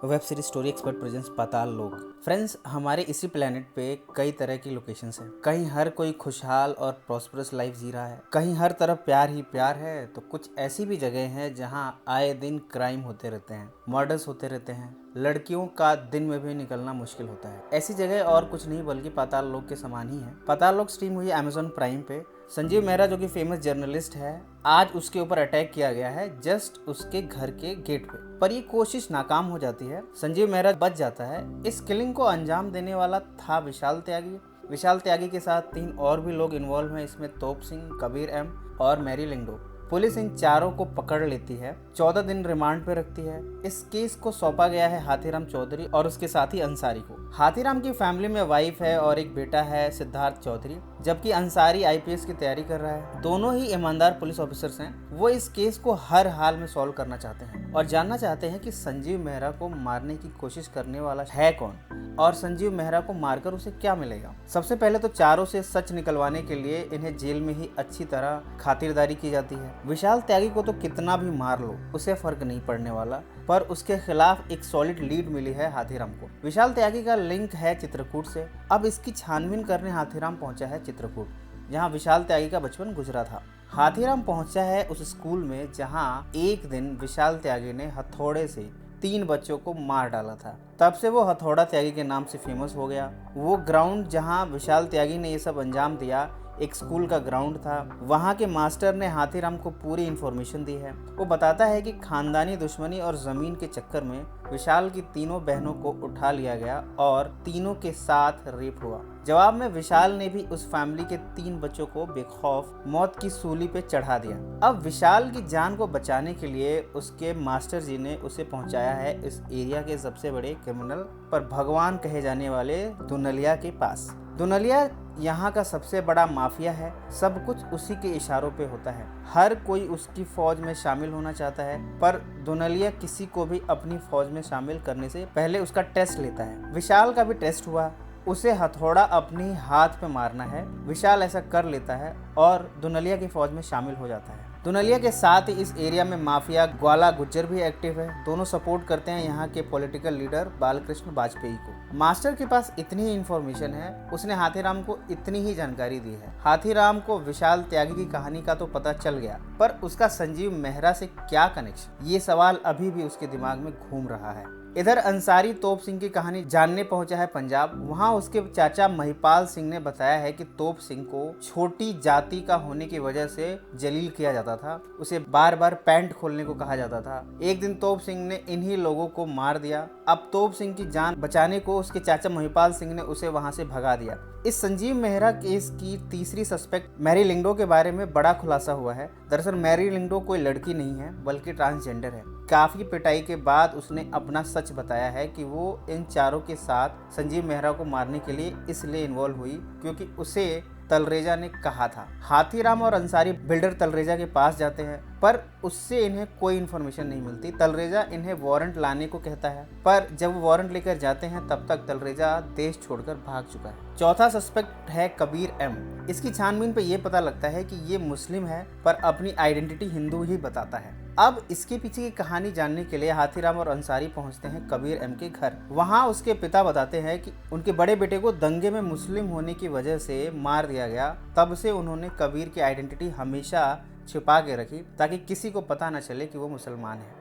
Web series story expert presence Patal Lok. Friends, हमारे इसी planet पे कई तरह की लोकेशंस हैं। कहीं हर कोई खुशहाल और प्रॉस्परस लाइफ जी रहा है, कहीं हर तरफ प्यार ही प्यार है, तो कुछ ऐसी भी जगह हैं जहां आए दिन क्राइम होते रहते हैं, मर्डर्स होते रहते हैं, लड़कियों का दिन में भी निकलना मुश्किल होता है। ऐसी जगह और कुछ नहीं बल्कि पाताल लोक के समान ही है। पाताल लोक स्ट्रीम हुई अमेजॉन प्राइम पे। संजीव मेहरा जो कि फेमस जर्नलिस्ट है, आज उसके ऊपर अटैक किया गया है जस्ट उसके घर के गेट पे, पर ये कोशिश नाकाम हो जाती है। संजीव मेहरा बच जाता है। इस किलिंग को अंजाम देने वाला था विशाल त्यागी। विशाल त्यागी के साथ 3 और भी लोग इन्वॉल्व हैं इसमें, तोप सिंह, कबीर एम और मैरी लिंगडो। पुलिस इन चारों को पकड़ लेती है, 14 दिन रिमांड पे रखती है। इस केस को सौंपा गया है हाथीराम चौधरी और उसके साथी अंसारी को। हाथीराम की फैमिली में वाइफ है और एक बेटा है सिद्धार्थ चौधरी, जबकि अंसारी आईपीएस की तैयारी कर रहा है। दोनों ही ईमानदार पुलिस ऑफिसर्स हैं। वो इस केस को हर हाल में सॉल्व करना चाहते हैं और जानना चाहते हैं कि संजीव मेहरा को मारने की कोशिश करने वाला है कौन और संजीव मेहरा को मारकर उसे क्या मिलेगा। सबसे पहले तो चारों से सच निकलवाने के लिए इन्हें जेल में ही अच्छी तरह खातिरदारी की जाती है। विशाल त्यागी को तो कितना भी मार लो उसे फर्क नहीं पड़ने वाला, पर उसके खिलाफ एक सॉलिड लीड मिली है हाथीराम को। विशाल त्यागी का लिंक है चित्रकूट से। अब इसकी छानबीन करने हाथीराम पहुंचा है चित्रकूट, जहां विशाल त्यागी का बचपन गुजरा था। हाथीराम पहुंचा है उस स्कूल में जहां एक दिन विशाल त्यागी ने हथौड़े से 3 बच्चों को मार डाला था। तब से वो हथौड़ा त्यागी के नाम से फेमस हो गया। वो ग्राउंड जहां विशाल त्यागी ने ये सब अंजाम दिया, एक स्कूल का ग्राउंड था। वहाँ के मास्टर ने हाथीराम को पूरी इन्फॉर्मेशन दी है। वो बताता है कि खानदानी दुश्मनी और जमीन के चक्कर में विशाल की 3 बहनों को उठा लिया गया और तीनों के साथ रेप हुआ। जवाब में विशाल ने भी उस फैमिली के 3 बच्चों को बेखौफ मौत की सूली पे चढ़ा दिया। अब विशाल की जान को बचाने के लिए उसके मास्टर जी ने उसे पहुंचाया है इस एरिया के सबसे बड़े क्रिमिनल पर भगवान कहे जाने वाले दुनलिया के पास। दुनलिया यहाँ का सबसे बड़ा माफिया है। सब कुछ उसी के इशारों पे होता है। हर कोई उसकी फौज में शामिल होना चाहता है, पर दुनलिया किसी को भी अपनी फौज में शामिल करने से पहले उसका टेस्ट लेता है। विशाल का भी टेस्ट हुआ। उसे हथौड़ा अपने हाथ पे मारना है। विशाल ऐसा कर लेता है और दुनलिया की फौज में शामिल हो जाता है। दुनलिया के साथ ही इस एरिया में माफिया ग्वाला गुज्जर भी एक्टिव है। दोनों सपोर्ट करते हैं यहाँ के पॉलिटिकल लीडर बालकृष्ण वाजपेयी को। मास्टर के पास इतनी ही इन्फॉर्मेशन है, उसने हाथीराम को इतनी ही जानकारी दी है। हाथीराम को विशाल त्यागी की कहानी का तो पता चल गया, पर उसका संजीव मेहरा से क्या कनेक्शन, ये सवाल अभी भी उसके दिमाग में घूम रहा है। इधर अंसारी तोप सिंह की कहानी जानने पहुंचा है पंजाब। वहां उसके चाचा महिपाल सिंह ने बताया है कि तोप सिंह को छोटी जाति का होने की वजह से जलील किया जाता था। उसे बार बार पैंट खोलने को कहा जाता था। एक दिन तोप सिंह ने इन्हीं लोगों को मार दिया। अब तोप सिंह की जान बचाने को उसके चाचा महिपाल सिंह ने उसे वहां से भगा दिया। इस संजीव मेहरा केस की तीसरी सस्पेक्ट मैरी लिंगडो के बारे में बड़ा खुलासा हुआ है। दरअसल मैरी लिंगडो कोई लड़की नहीं है बल्कि ट्रांसजेंडर है। काफी पिटाई के बाद उसने अपना सच बताया है कि वो इन चारों के साथ संजीव मेहरा को मारने के लिए इसलिए इन्वॉल्व हुई क्योंकि उसे तलरेजा ने कहा था। हाथीराम और अंसारी बिल्डर तलरेजा के पास जाते हैं, पर उससे इन्हें कोई इन्फॉर्मेशन नहीं मिलती। तलरेजा इन्हें वारंट लाने को कहता है, पर जब वो वारंट लेकर जाते हैं तब तक तलरेजा देश छोड़कर भाग चुका है। चौथा सस्पेक्ट है कबीर एम। इसकी छानबीन पे ये पता लगता है कि ये मुस्लिम है, पर अपनी आइडेंटिटी हिंदू ही बताता है। अब इसके पीछे की कहानी जानने के लिए हाथीराम और अंसारी पहुंचते हैं कबीर एम के घर। वहां उसके पिता बताते हैं कि उनके बड़े बेटे को दंगे में मुस्लिम होने की वजह से मार दिया गया। तब से उन्होंने कबीर की आइडेंटिटी हमेशा छिपा के रखी ताकि किसी को पता न चले कि वो मुसलमान है।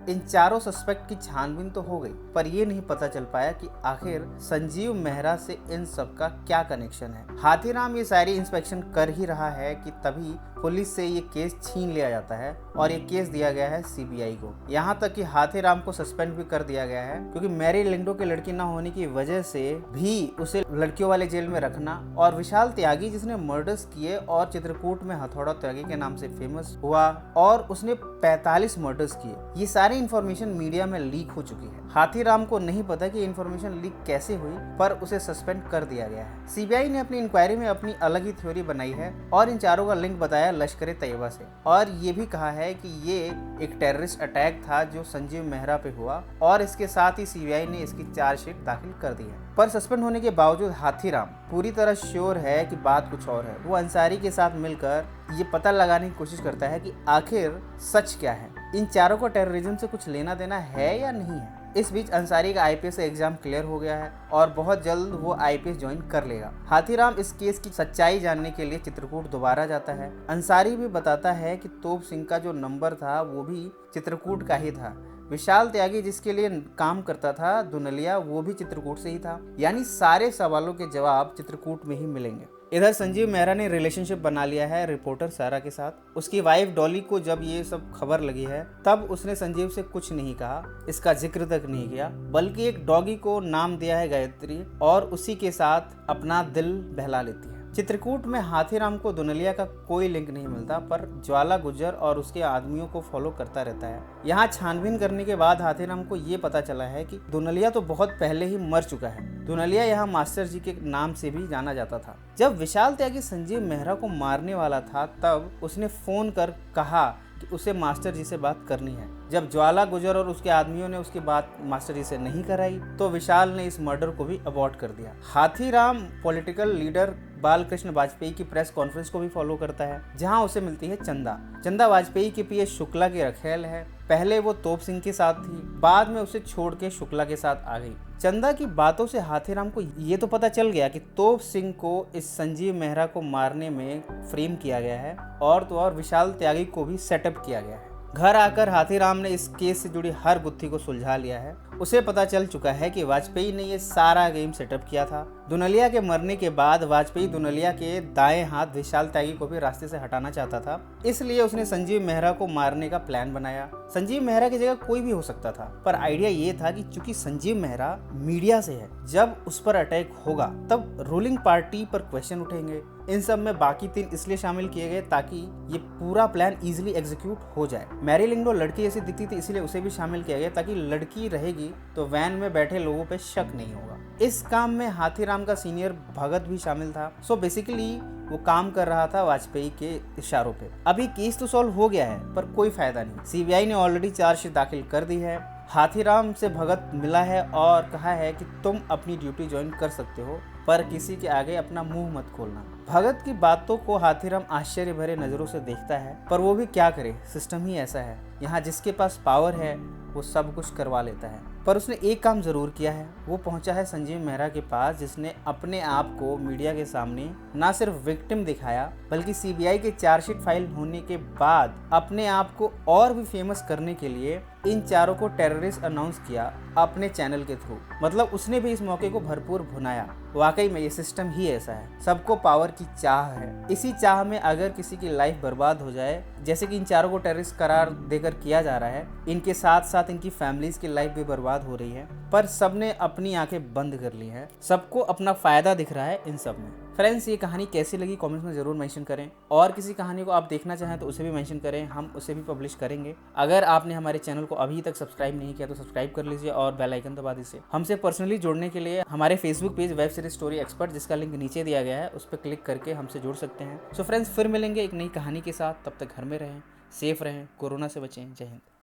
इन चारों सस्पेक्ट की छानबीन तो हो गई, पर ये नहीं पता चल पाया कि आखिर संजीव मेहरा से इन सब का क्या कनेक्शन है। हाथीराम ये सारी इंस्पेक्शन कर ही रहा है कि तभी पुलिस से ये केस छीन लिया जाता है और ये केस दिया गया है सीबीआई को। यहाँ तक कि हाथीराम को सस्पेंड भी कर दिया गया है क्योंकि मैरी लिंगडो की लड़की न होने की वजह से भी उसे लड़कियों वाले जेल में रखना, और विशाल त्यागी जिसने मर्डर्स किए और चित्रकूट में हथौड़ा त्यागी के नाम से फेमस हुआ और उसने 45 मर्डर्स किए, ये सारी इन्फॉर्मेशन मीडिया में लीक हो चुकी है। हाथीराम को नहीं पता कि इन्फॉर्मेशन लीक कैसे हुई, पर उसे सस्पेंड कर दिया गया है। सीबीआई ने अपनी इंक्वायरी में अपनी अलग ही थ्योरी बनाई है और इन चारों का लिंक बताया लश्कर तैयबा से, और ये भी कहा है कि ये एक टेररिस्ट अटैक था जो संजीव मेहरा पे हुआ, और इसके साथ ही सीबीआई ने इसकी चार्जशीट दाखिल कर दी है। पर सस्पेंड होने के बावजूद हाथीराम पूरी तरह श्योर है कि बात कुछ और है। वो अंसारी के साथ मिलकर ये पता लगाने की कोशिश करता है कि आखिर सच क्या है, इन चारों को टेररिज्म से कुछ लेना देना है या नहीं है। इस बीच अंसारी का आईपीएस एग्जाम क्लियर हो गया है और बहुत जल्द वो आईपीएस ज्वाइन कर लेगा। हाथीराम इस केस की सच्चाई जानने के लिए चित्रकूट दोबारा जाता है। अंसारी भी बताता है कि तोप सिंह का जो नंबर था वो भी चित्रकूट का ही था। विशाल त्यागी जिसके लिए काम करता था दुनलिया, वो भी चित्रकूट से ही था। यानी सारे सवालों के जवाब चित्रकूट में ही मिलेंगे। इधर संजीव मेहरा ने रिलेशनशिप बना लिया है रिपोर्टर सारा के साथ। उसकी वाइफ डॉली को जब ये सब खबर लगी है तब उसने संजीव से कुछ नहीं कहा, इसका जिक्र तक नहीं किया, बल्कि एक डॉगी को नाम दिया है गायत्री और उसी के साथ अपना दिल बहला लेती है। चित्रकूट में हाथीराम को दुनलिया का कोई लिंक नहीं मिलता, पर ज्वाला गुज्जर और उसके आदमियों को फॉलो करता रहता है। यहाँ छानबीन करने के बाद हाथीराम को ये पता चला है कि दुनलिया तो बहुत पहले ही मर चुका है। दुनलिया यहाँ मास्टर जी के नाम से भी जाना जाता था। जब विशाल त्यागी संजीव मेहरा को मारने वाला था तब उसने फोन कर कहा कि उसे मास्टर जी से बात करनी है। जब ज्वाला गुजर और उसके आदमियों ने उसकी बात मास्टर जी से नहीं कराई तो विशाल ने इस मर्डर को भी अबॉर्ट कर दिया। हाथीराम पॉलिटिकल लीडर बालकृष्ण वाजपेयी की प्रेस कॉन्फ्रेंस को भी फॉलो करता है, जहां उसे मिलती है चंदा। चंदा वाजपेयी के पीए शुक्ला की रखेल है। पहले वो तोप सिंह के साथ थी, बाद में उसे छोड़ के शुक्ला के साथ आ गई। चंदा की बातों से हाथीराम को ये तो पता चल गया कि तोप सिंह को इस संजीव मेहरा को मारने में फ्रेम किया गया है और तो और विशाल त्यागी को भी सेटअप किया गया है। घर आकर हाथीराम ने इस केस से जुड़ी हर गुत्थी को सुलझा लिया है। उसे पता चल चुका है कि वाजपेयी ने ये सारा गेम सेटअप किया था। दुनलिया के मरने के बाद वाजपेयी दुनलिया के दाएं हाथ विशाल त्यागी को भी रास्ते से हटाना चाहता था, इसलिए उसने संजीव मेहरा को मारने का प्लान बनाया। संजीव मेहरा की जगह कोई भी हो सकता था, पर आइडिया ये था कि चूंकि संजीव मेहरा मीडिया से है, जब उस पर अटैक होगा तब रूलिंग पार्टी पर क्वेश्चन उठेंगे। इन सब में बाकी 3 इसलिए शामिल किए गए ताकि ये पूरा प्लान इजीली एग्जीक्यूट हो जाए। मैरी लिंगडो लड़की जैसी दिखती थी, इसलिए उसे भी शामिल किया गया ताकि लड़की रहेगी तो वैन में बैठे लोगों पे शक नहीं होगा। इस काम में हाथीराम का सीनियर भगत भी शामिल था। सो बेसिकली वो काम कर रहा था वाजपेयी के इशारों पे। अभी केस तो सॉल्व हो गया है पर कोई फायदा नहीं। सीबीआई ने ऑलरेडी चार्जशीट दाखिल कर दी है। हाथीराम से भगत मिला है और कहा है कि तुम अपनी ड्यूटी ज्वाइन कर सकते हो, पर किसी के आगे अपना मुंह मत खोलना। भगत की बातों को हाथीराम आश्चर्य भरे नजरों से देखता है, पर वो भी क्या करे, सिस्टम ही ऐसा है। यहाँ जिसके पास पावर है वो सब कुछ करवा लेता है। पर उसने एक काम जरूर किया है, वो पहुंचा है संजीव मेहरा के पास, जिसने अपने आप को मीडिया के सामने ना सिर्फ विक्टिम दिखाया बल्कि सीबीआई के चार्जशीट फाइल होने के बाद अपने आप को और भी फेमस करने के लिए इन चारों को टेररिस्ट अनाउंस किया अपने चैनल के थ्रू। मतलब उसने भी इस मौके को भरपूर भुनाया। वाकई में ये सिस्टम ही ऐसा है, सबको पावर की चाह है। इसी चाह में अगर किसी की लाइफ बर्बाद हो जाए, जैसे कि इन चारों को टेररिस्ट करार देकर किया जा रहा है, इनके साथ साथ इनकी फैमिलीज की लाइफ भी बर्बाद हो रही है, पर सबने अपनी आंखें बंद कर ली है। सबको अपना फायदा दिख रहा है इन सब में। फ्रेंड्स, ये कहानी कैसी लगी कमेंट्स में ज़रूर मेंशन करें, और किसी कहानी को आप देखना चाहें तो उसे भी मेंशन करें, हम उसे भी पब्लिश करेंगे। अगर आपने हमारे चैनल को अभी तक सब्सक्राइब नहीं किया तो सब्सक्राइब कर लीजिए और बेल आइकन दबा दीजिए। हमसे पर्सनली जुड़ने के लिए हमारे Facebook page web series story expert, जिसका लिंक नीचे दिया गया है, उस पर क्लिक करके हमसे जुड़ सकते हैं। सो फ्रेंड्स, फिर मिलेंगे एक नई कहानी के साथ। तब तक घर में रहें, सेफ रहें, कोरोना से बचें। जय हिंद।